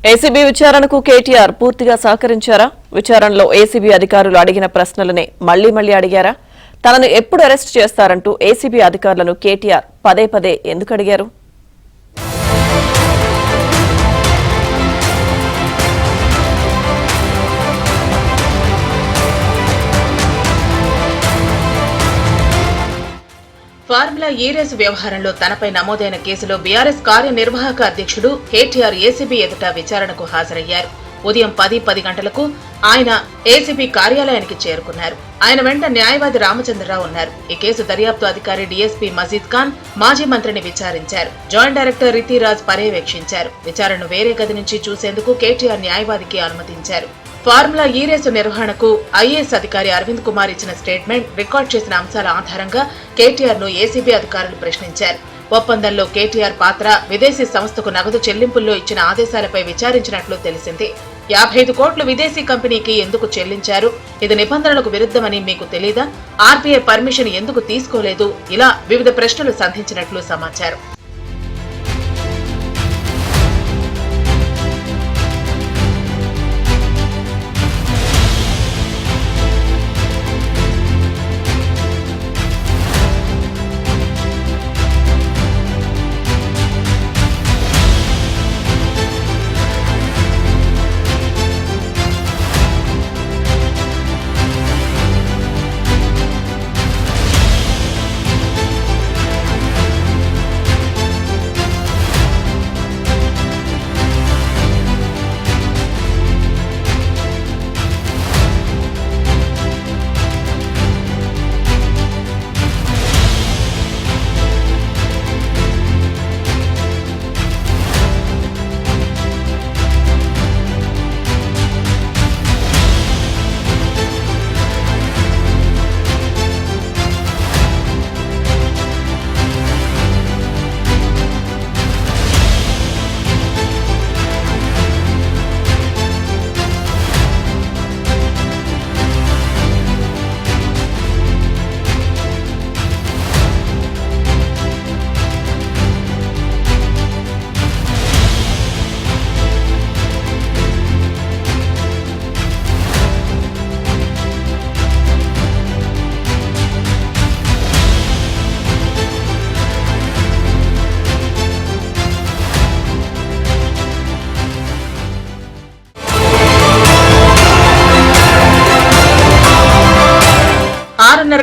ACB విచారణకు కేటీఆర్ పూర్తిగా సహకరించారా? విచారణలో ఏసీబీ అధికారులు అడిగిన ప్రశ్నలనే మళ్లీ అడిగారా? తనను ఎప్పుడు అరెస్ట్ చేస్తారంటూ ఏసీబీ అధికారులను కేటీఆర్ పదే ఎందుకు అడిగారు? ఫార్ములా ఈ రేసు వ్యవహారంలో తనపై నమోదైన కేసులో బీఆర్ఎస్ కార్యనిర్వాహక అధ్యక్షుడు కేటీఆర్ ఏసీబీ ఎదుట విచారణకు హాజరయ్యారు. ఉదయం 10 గంటలకు ఆయన ఏసీబీ కార్యాలయానికి చేరుకున్నారు. ఆయన వెంట న్యాయవాది రామచంద్రరావు ఉన్నారు. ఈ కేసు దర్యాప్తు అధికారి డీఎస్పీ మజీద్ ఖాన్ మాజీ మంత్రిని విచారించారు. జాయింట్ డైరెక్టర్ రితిరాజ్ పర్యవేక్షించారు. విచారణను వేరే గది నుంచి చూసేందుకు కేటీఆర్ న్యాయవాదికి అనుమతించారు. ఫార్ములా ఈ రేసు నిర్వహణకు ఐఏఎస్ అధికారి అరవింద్ కుమార్ ఇచ్చిన స్టేట్మెంట్, రికార్డు చేసిన అంశాల ఆధారంగా కేటీఆర్ ను ఏసీబీ అధికారులు ప్రశ్నించారు. ఒప్పందంలో కేటీఆర్ పాత్ర, విదేశీ సంస్థకు నగదు చెల్లింపుల్లో ఇచ్చిన ఆదేశాలపై విచారించినట్లు తెలిసింది. 55 కోట్లు విదేశీ కంపెనీకి ఎందుకు చెల్లించారు? ఇది నిబంధనలకు విరుద్ధమని మీకు తెలీదా? ఆర్బీఐ పర్మిషన్ ఎందుకు తీసుకోలేదు? ఇలా వివిధ ప్రశ్నలు సంధించినట్లు సమాచారం.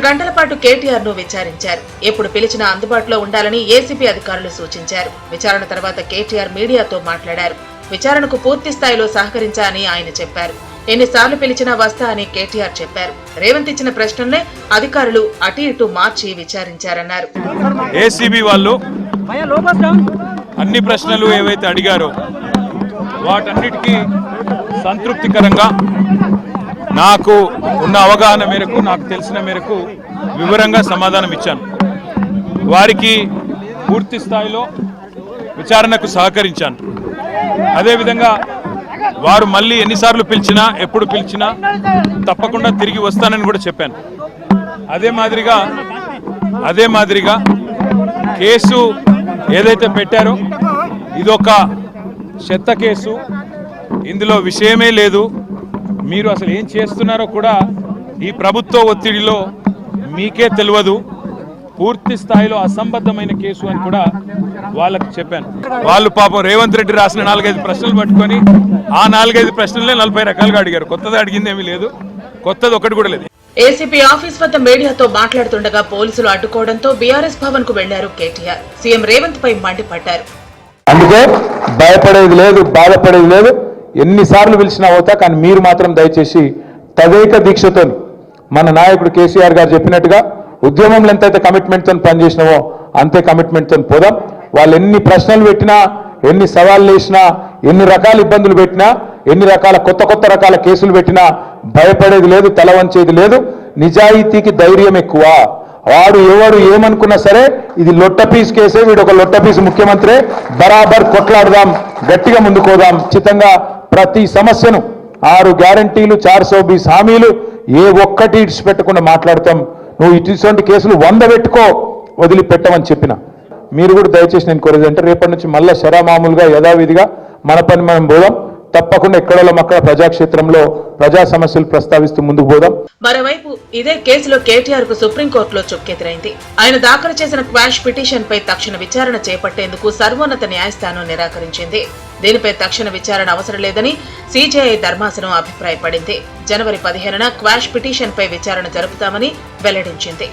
గంటల పాటు కేటీఆర్ ను విచారించారు. ఎప్పుడు పిలిచినా అందుబాటులో ఉండాలని ఏసీబీ అధికారులు సూచించారు. విచారణ తర్వాత కేటీఆర్ మీడియాతో మాట్లాడారు. విచారణకు పూర్తి స్థాయిలో సహకరించాలని ఆయన చెప్పారు. ఎన్నిసార్లు పిలిచినా వస్తా అని కేటీఆర్ చెప్పారు. రేవంత్ ఇచ్చిన ప్రశ్నలనే అధికారులు అటు ఇటు మార్చి విచారించారన్నారు. ఏసీబీ వాళ్ళు అన్ని ప్రశ్నలు ఏవైతే అడిగారో వాటన్నిటికీ సంతృప్తికరంగా నాకు ఉన్న అవగాహన మేరకు, నాకు తెలిసిన మేరకు వివరంగా సమాధానం ఇచ్చాను. వారికి పూర్తి స్థాయిలో విచారణకు సహకరించాను. అదేవిధంగా వారు మళ్ళీ ఎన్నిసార్లు పిలిచినా, ఎప్పుడు పిలిచినా తప్పకుండా తిరిగి వస్తానని కూడా చెప్పాను. అదే మాదిరిగా కేసు ఏదైతే పెట్టారో ఇదొక చెత్త కేసు, ఇందులో విషయమే లేదు, మీరు అసలు ఏం చేస్తున్నారో కూడా ఈ ప్రభుత్వ ఒత్తిడిలో మీకే తెలియదు, పూర్తి స్థాయిలో అసంబద్ధమైన కేసు అని కూడా వాళ్ళకి చెప్పాను. వాళ్ళు పాపం రేవంత్ రెడ్డి రాసిన 4-5 ప్రశ్నలు పట్టుకొని ఆ 4-5 ప్రశ్నలే 40 రకాలుగా అడిగారు. కొత్తది అడిగిందేమీ లేదు, కొత్తది ఒకటి కూడా లేదు. ఏసీపీ ఆఫీస్ వద్ద మీడియాతో మాట్లాడుతుండగా పోలీసులు అడ్డుకోవడంతో బీఆర్ఎస్ భవన్ కు వెళ్లారు కేటీఆర్. సీఎం రేవంత్ పై మండిపడ్డారు. అందుకే భయపడేది లేదు, బాధపడేది లేదు, ఎన్నిసార్లు పిలిచినా అవుతా. కానీ మీరు మాత్రం దయచేసి తదేక దీక్షతో మన నాయకుడు కేసీఆర్ గారు చెప్పినట్టుగా ఉద్యమంలో ఎంతైతే కమిట్మెంట్తో పనిచేసినామో అంతే కమిట్మెంట్తో పోదాం. వాళ్ళు ఎన్ని ప్రశ్నలు పెట్టినా, ఎన్ని సవాళ్ళు వేసినా, ఎన్ని రకాల ఇబ్బందులు పెట్టినా, ఎన్ని రకాల కొత్త రకాల కేసులు పెట్టినా భయపడేది లేదు, తల వంచేది లేదు. నిజాయితీకి ధైర్యం ఎక్కువ. వాడు ఎవరు ఏమనుకున్నా సరే ఇది లొట్టపీస్ కేసే, వీడు ఒక లొట్టపీస్ ముఖ్యమంత్రి, బరాబర్ కొట్లాడదాం, గట్టిగా ముందుకోదాం. ఖచ్చితంగా ప్రతి సమస్యను 6 గ్యారంటీలు, 420 హామీలు ఏ ఒక్కటి ఇడిచిపెట్టకుండా మాట్లాడతాం. నువ్వు ఇటువంటి కేసులు 100 పెట్టుకో, వదిలిపెట్టమని చెప్పిన. మీరు కూడా దయచేసి నేను కోరేది అంటే రేపటి నుంచి మళ్ళీ శరామామూలుగా యథావిధిగా మన పని మనం పోదాం. తప్పకుండా ఎక్కడో అక్కడ ప్రజాక్షేత్రంలో ప్రజా సమస్యలు ప్రస్తావిస్తూ ముందుకు పోదాం. మరోవైపు ఇదే కేసులో కేటీఆర్ కు సుప్రీంకోర్టులో చుక్కెదురైంది. ఆయన దాఖలు చేసిన క్వాష్ పిటిషన్ పై తక్షణ విచారణ చేపట్టేందుకు సర్వోన్నత న్యాయస్థానం నిరాకరించింది. దీనిపై తక్షణ విచారణ అవసరం లేదని సీజేఐ ధర్మాసనం అభిప్రాయపడింది. జనవరి 15న క్వాష్ పిటిషన్ పై విచారణ జరుపుతామని వెల్లడించింది.